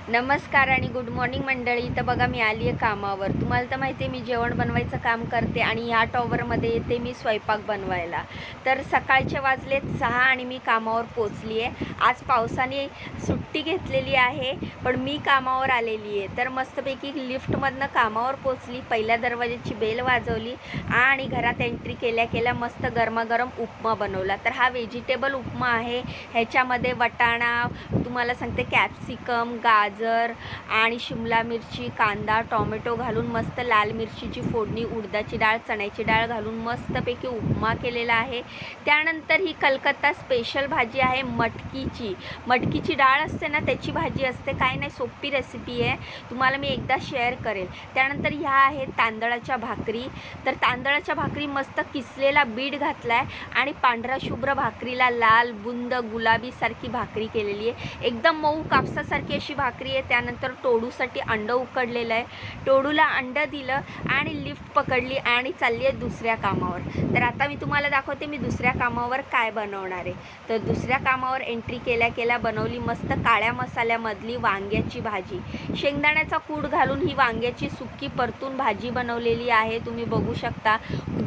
नमस्कार आणि good morning मंडळी. तर बघा, मी आली आहे कामावर. तुम्हाला तर माहिती आहे मी जेवण बनवायचं काम करते आणि ह्या टॉवरमध्ये येते मी स्वयंपाक बनवायला. तर सकाळचे वाजलेत 6 आणि मी कामावर पोचली आहे. आज पावसाने सुट्टी घेतलेली आहे, पण मी कामावर आलेली आहे. तर मस्तपैकी लिफ्टमधनं कामावर पोचली, पहिल्या दरवाजाची बेल वाजवली आणि घरात एंट्री केल्या केल्या मस्त गरमागरम उपमा बनवला. तर हा व्हेजिटेबल उपमा आहे. ह्याच्यामध्ये वाटाणा, तुम्हाला सांगते कॅप्सिकम, गाजर आणि शिमला मिरची, कांदा, टोमॅटो घालून मस्त लाल मिरचीची फोडणी, उडदाची डाळ, चण्याची डाळ घालून मस्तपैकी उपमा केलेला आहे. त्यानंतर ही कलकत्ता स्पेशल भाजी आहे मटकीची डाळ असते ना, त्याची भाजी असते. काय नाही, सोपी रेसिपी आहे, तुम्हाला मी एकदा शेअर करेल. त्यानंतर ह्या आहेत तांदळाच्या भाकरी. तर तांदळाच्या भाकरी मस्त किसलेला बीट घातला आहे आणि पांढरा शुभ्र भाकरीला लाल बुंद गुलाबीसारखी भाकरी केलेली आहे. एकदम मऊ कापसासारखी अशी भाकरी आहे. त्यानंतर टोडूसाठी अंडं उकडलेलं आहे. टोडूला अंडं दिलं आणि लिफ्ट पकडली आणि चालली आहे दुसऱ्या कामावर. तर आता मी तुम्हाला दाखवते मी दुसऱ्या कामावर काय बनवणार आहे. तर दुसऱ्या कामावर एंट्री केल्या केल्या बनवली मस्त काळ्या मसाल्यामधली वांग्याची भाजी. शेंगदाण्याचा कूट घालून ही वांग्याची सुक्की परतून भाजी बनवलेली आहे. तुम्ही बघू शकता,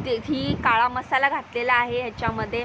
ही काळा मसाला घातलेला आहे ह्याच्यामध्ये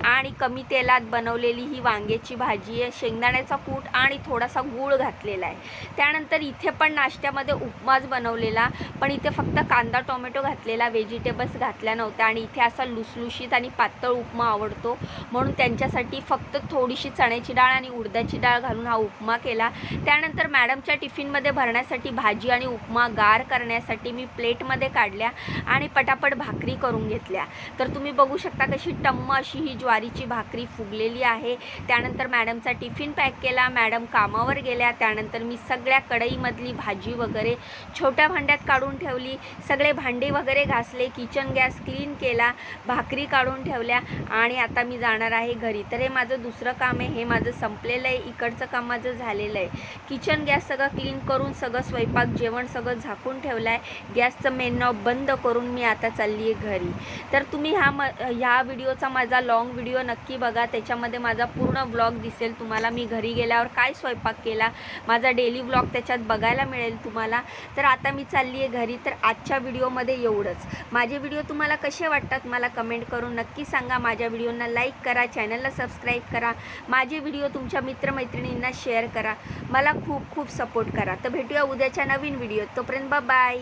आणि कमी तेलात बनवलेली ही वांग्याची भाजी आहे. शेंगदाण्याचा कूट आणि थोडासा गूळ घातलेला आहे. त्यानंतर इथे पण नाश्त्यामध्ये उपमाच बनवलेला, पण इथे फक्त कांदा टोमॅटो घातलेला, व्हेजिटेबल्स घातल्या नव्हत्या. आणि इथे असा लुसलुशीत आणि पातळ उपमा आवडतो म्हणून त्यांच्यासाठी फक्त थोडीशी चण्याची डाळ आणि उडदाची डाळ घालून हा उपमा केला. त्यानंतर मॅडमच्या टिफिनमध्ये भरण्यासाठी भाजी आणि उपमा गार करण्यासाठी मी प्लेटमध्ये काढल्या आणि पटापट भाकरी करून घेतल्या. तर तुम्ही बघू शकता कशी टम्म अशी ही ज्वारीची भाकरी फुगलेली आहे. त्यानंतर मॅडमचा टिफिन पॅक केला, मॅडम कामावर गेल्या. त्यानंतर मी सगळ्या कढईमधली भाजी वगैरे छोट्या भांड्यात काढून ठेवली, सगळे भांडे वगैरे घासले, किचन गॅस क्लीन केला, भाकरी काढून ठेवल्या आणि आता मी जाणार आहे घरी. तर हे माझं दुसरं काम आहे, हे माझं संपलेलं आहे. इकडचं काम माझं झालेलं आहे. किचन गॅस सगळं क्लीन करून सगळं स्वयंपाक जेवण सगळं झाकून ठेवलं आहे. गॅसचं मेन नॉब बंद करून मी आता चालली आहे घरी. तर तुम्ही ह्या व्हिडिओचा माझा लॉंग व्हिडिओ नक्की बघा, त्याच्यामध्ये माझा पूर्ण व्लॉग दिसेल तुम्हाला. मी घरी गेल्यावर काय स्वयंपाक केला, माझा डेली व्लॉग त्याच्यात बघायला मिळेल तुम्हाला. तर आता मी चालली आहे घरी. तर आजच्या व्हिडिओमध्ये एवढंच. माझे व्हिडिओ तुम्हाला कसे वाटतात मला कमेंट करून नक्की सांगा. माझ्या व्हिडिओंना लाईक करा, चॅनलला सबस्क्राईब करा, माझे व्हिडिओ तुमच्या मित्रमैत्रिणींना शेअर करा, मला खूप खूप सपोर्ट करा. तर भेटूया उद्याच्या नवीन व्हिडिओ. तोपर्यंत बाय.